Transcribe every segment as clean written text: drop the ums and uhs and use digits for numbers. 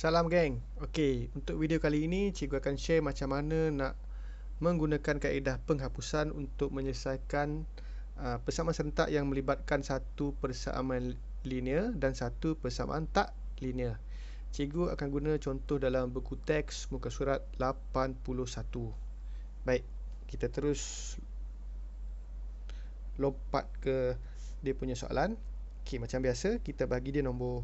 Salam geng. Okey, untuk video kali ini cikgu akan share macam mana nak menggunakan kaedah penghapusan untuk menyelesaikan persamaan serentak yang melibatkan satu persamaan linear dan satu persamaan tak linear. Cikgu akan guna contoh dalam buku teks muka surat 81. Baik, kita terus lompat ke dia punya soalan. Okey, macam biasa kita bagi dia nombor.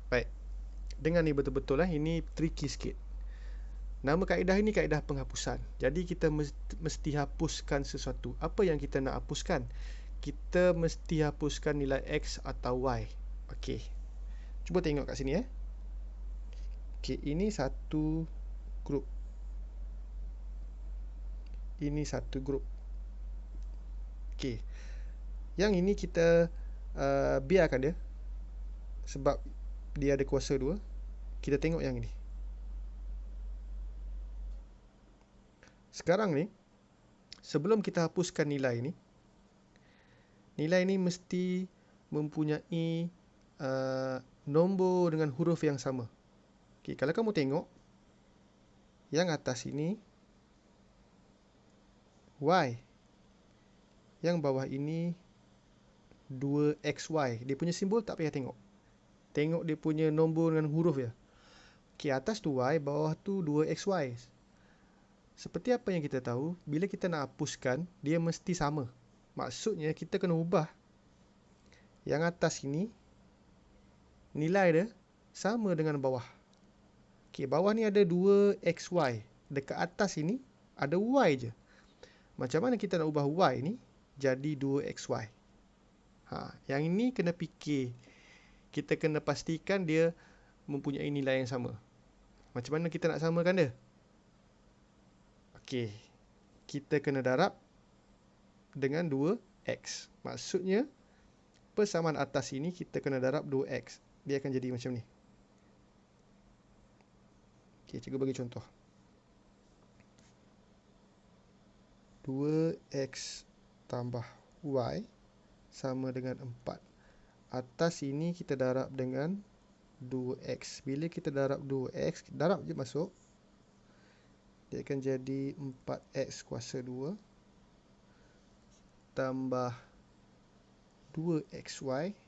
Baik, dengan ni betul-betul ini tricky sikit. Nama kaedah ini kaedah penghapusan. Jadi kita mesti hapuskan sesuatu. Apa yang kita nak hapuskan? Kita mesti hapuskan nilai X atau Y. Okey, cuba tengok kat sini . Okey, ini satu grup. Ini satu grup. Okey, yang ini kita biarkan dia, sebab dia ada kuasa 2. Kita tengok yang ini. Sekarang ni, sebelum kita hapuskan nilai ini mesti mempunyai nombor dengan huruf yang sama. Okey, kalau kamu tengok yang atas ini Y, yang bawah ini 2XY. Dia punya simbol tak payah tengok. Tengok dia punya nombor dengan huruf je. Okey, atas tu Y, bawah tu 2XY. Seperti apa yang kita tahu, bila kita nak hapuskan, dia mesti sama. Maksudnya kita kena ubah yang atas ini, nilai dia sama dengan bawah. Okey, bawah ni ada 2XY. Dekat atas ini ada Y je. Macam mana kita nak ubah Y ni jadi 2XY? Yang ini kena fikir. Kita kena pastikan dia mempunyai nilai yang sama. Macam mana kita nak samakan dia? Okey, kita kena darab dengan 2X. Maksudnya, persamaan atas ini kita kena darab 2X. Dia akan jadi macam ni. Okey, cikgu bagi contoh. 2X tambah Y sama dengan 4. Atas ini kita darab dengan 2X. Bila kita darab 2X, darab je masuk. Dia akan jadi 4X kuasa 2 tambah 2XY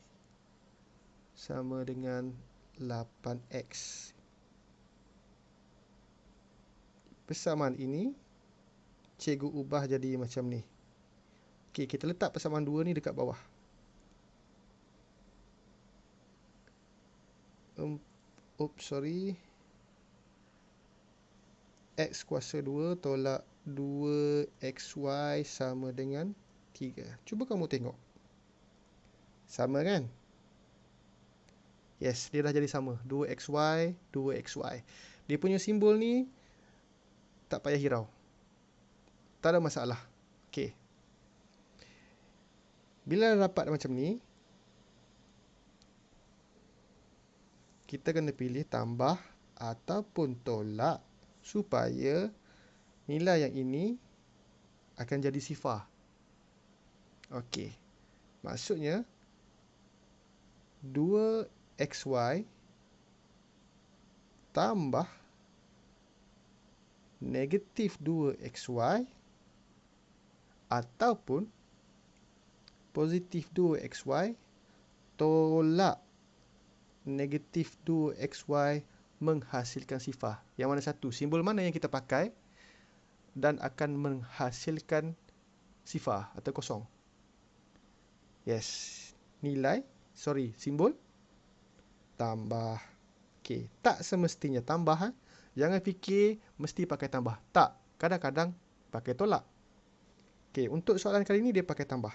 sama dengan 8X. Persamaan ini cikgu ubah jadi macam ni. Okey, kita letak persamaan 2 ni dekat bawah. X kuasa 2 tolak 2XY sama dengan 3. Cuba kamu tengok. Sama kan? Yes, dia dah jadi sama. 2XY, 2XY. Dia punya simbol ni tak payah hirau. Tak ada masalah. Okey. Bila dapat macam ni, kita kena pilih tambah ataupun tolak supaya nilai yang ini akan jadi sifar. Okey. Maksudnya 2XY tambah negatif 2XY ataupun positif 2XY tolak negatif 2XY menghasilkan sifar. Yang mana satu? Simbol mana yang kita pakai dan akan menghasilkan sifar atau kosong? Yes. Simbol tambah. Okey, tak semestinya tambah. Jangan fikir mesti pakai tambah. Tak, kadang-kadang pakai tolak. Okey, untuk soalan kali ini dia pakai tambah.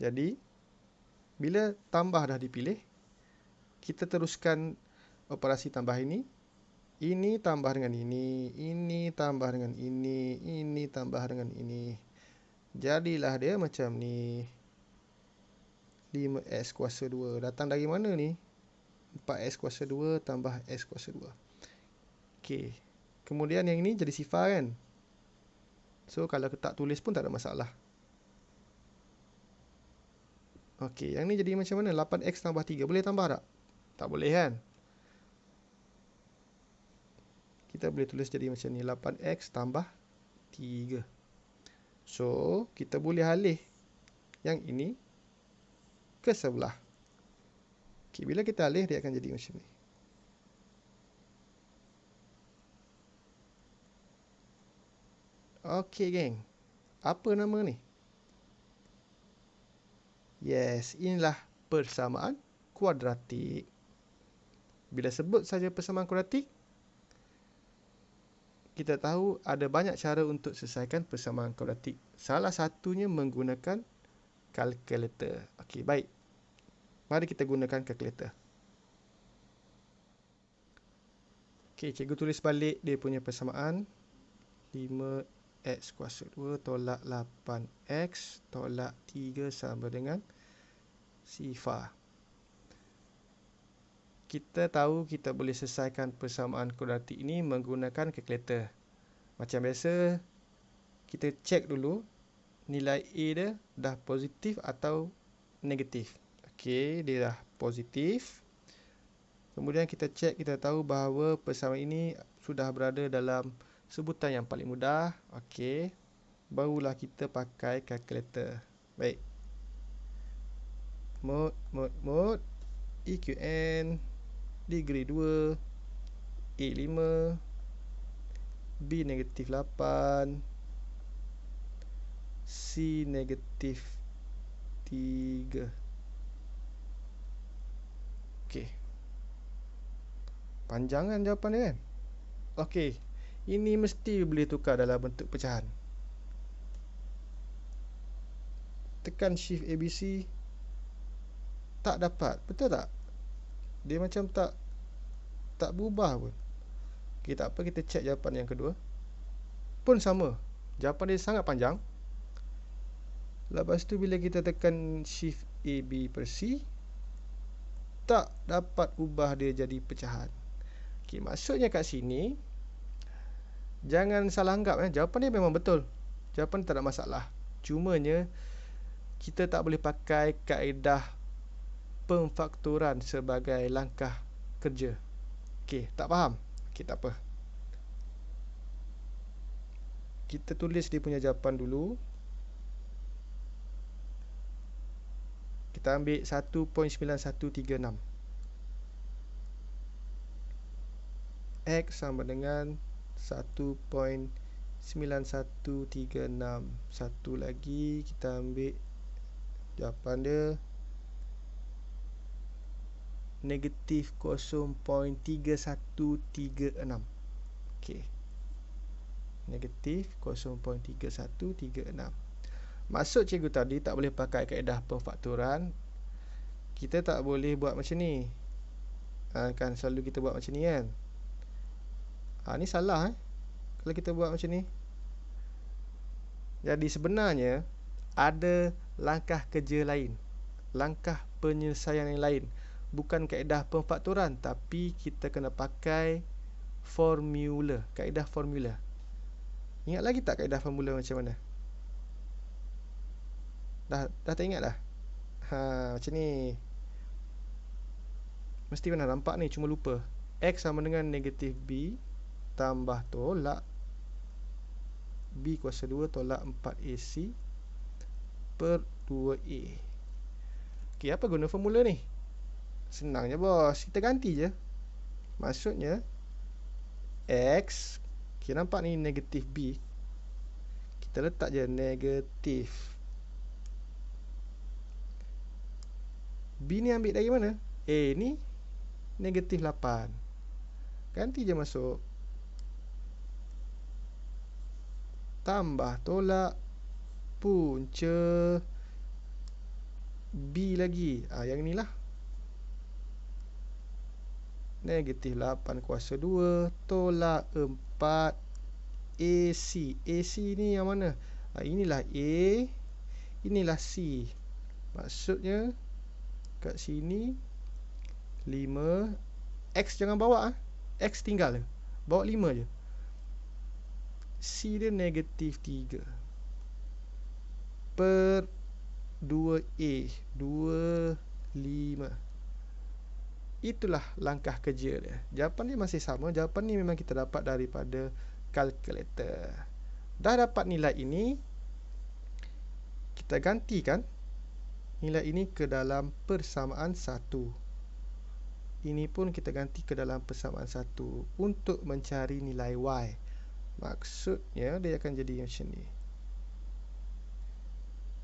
Jadi, bila tambah dah dipilih, kita teruskan operasi tambah ini. Ini tambah dengan ini tambah dengan ini tambah dengan ini. Jadilah dia macam ni. 5x kuasa 2. Datang dari mana ni? 4x kuasa 2 tambah x kuasa 2. Okey. Kemudian yang ini jadi sifar kan? So, kalau tak tulis pun tak ada masalah. Okey, yang ni jadi macam mana? 8x tambah 3. Boleh tambah tak? Tak boleh kan? Kita boleh tulis jadi macam ni. 8x tambah 3. So, kita boleh alih yang ini ke sebelah. Okey, bila kita alih, dia akan jadi macam ni. Okey, geng. Apa nama ni? Yes, inilah persamaan kuadratik. Bila sebut saja persamaan kuadratik, kita tahu ada banyak cara untuk selesaikan persamaan kuadratik. Salah satunya menggunakan kalkulator. Okey, baik. Mari kita gunakan kalkulator. Okey, cikgu tulis balik dia punya persamaan. 5x kuasa 2 tolak 8x tolak 3 sama dengan sifar. Kita tahu kita boleh selesaikan persamaan kuadratik ini menggunakan kalkulator. Macam biasa, kita cek dulu nilai A dia dah positif atau negatif. Okey, dia dah positif. Kemudian kita cek, kita tahu bahawa persamaan ini sudah berada dalam sebutan yang paling mudah. Okey, barulah kita pakai kalkulator. Baik. Mod EQN degree 2 A5 B negatif 8 C negatif 3. Okey, panjang kan jawapan dia kan? Okey, ini mesti boleh tukar dalam bentuk pecahan. Tekan shift ABC, tak dapat, betul tak? Dia macam tak berubah pun. Okey, tak apa, kita cek jawapan yang kedua. Pun sama, jawapan dia sangat panjang. Lepas tu bila kita tekan shift AB per C, tak dapat ubah dia jadi pecahan. Okey, maksudnya kat sini jangan salah anggap, jawapan dia memang betul. Jawapan tak ada masalah. Cumanya kita tak boleh pakai kaedah pemfaktoran sebagai langkah kerja. Okey, tak faham? Okey, tak apa. Kita tulis dia punya jawapan dulu. Kita ambil 1.9136. X sama dengan 1.9136. Satu lagi kita ambil jawapan dia negatif 0.3136. Okey, negatif 0.3136. Maksud cikgu tadi tak boleh pakai kaedah pemfaktoran. Kita tak boleh buat macam ni. Kan selalu kita buat macam ni kan. Ni salah kalau kita buat macam ni. Jadi sebenarnya ada langkah kerja lain, langkah penyelesaian yang lain. Bukan kaedah pemfaktoran, tapi kita kena pakai formula, kaedah formula. Ingat lagi tak kaedah formula macam mana? Dah tak ingat dah? Macam ni. Mesti pernah nampak ni, cuma lupa. X sama dengan negatif B tambah tolak B kuasa 2 tolak 4AC per 2A. Okey, apa guna formula ni? Senang je bos, kita ganti je. Maksudnya X, okay, nampak ni negatif B, kita letak je negatif. B ni ambil dari mana? A ni negatif 8. Ganti je masuk. Tambah tolak punca B lagi. Yang inilah. Negatif 8 kuasa 2 tolak 4 AC. AC ni yang mana? Inilah A, inilah C. Maksudnya kat sini 5. X jangan bawa, X tinggal, bawa 5 je. C dia negatif 3 per 2A 25. Itulah langkah kerja dia. Jawapan ni masih sama. Jawapan ni memang kita dapat daripada kalkulator. Dah dapat nilai ini, kita gantikan nilai ini ke dalam persamaan 1. Ini pun kita ganti ke dalam persamaan 1 untuk mencari nilai Y. Maksudnya dia akan jadi macam ni.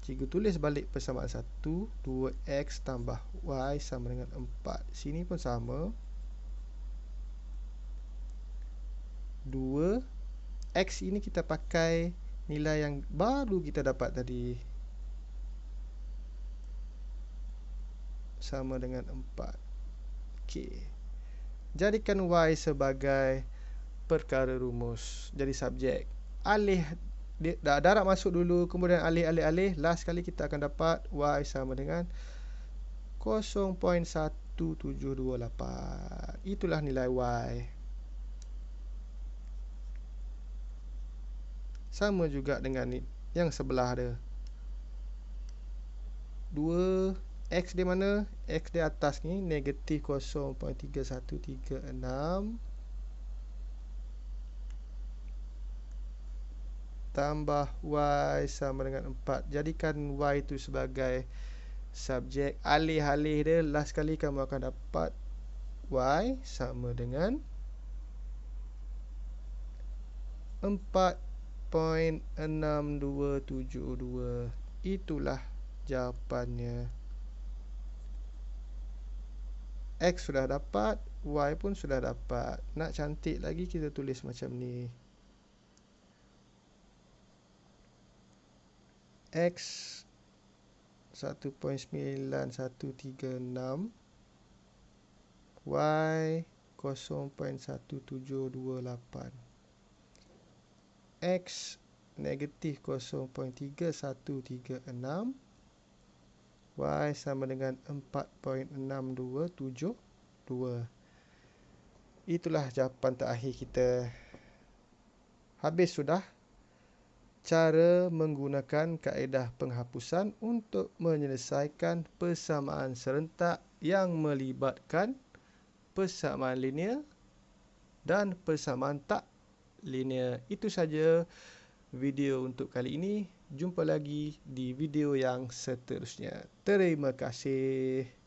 Cikgu tulis balik persamaan 1, 2x tambah y sama dengan 4. Sini pun sama. 2x ini kita pakai nilai yang baru kita dapat tadi. Sama dengan 4. Okey. Jadikan y sebagai perkara rumus. Jadi subjek. Alih darab masuk dulu, kemudian alih. Last kali kita akan dapat y sama dengan 0.1728. Itulah nilai y. Sama juga dengan yang sebelah dia. 2x di mana? X di atas ni negatif 0.3136 tambah y sama dengan 4. Jadikan y itu sebagai subjek. Alih-alih dia, last kali kamu akan dapat y sama dengan 4.6272. Itulah jawapannya. X sudah dapat, Y pun sudah dapat. Nak cantik lagi kita tulis macam ni. X 1.9136, Y 0.1728. X negatif 0.3136, Y sama dengan 4.6272. Itulah jawapan terakhir kita. Habis sudah cara menggunakan kaedah penghapusan untuk menyelesaikan persamaan serentak yang melibatkan persamaan linear dan persamaan tak linear. Itu saja video untuk kali ini. Jumpa lagi di video yang seterusnya. Terima kasih.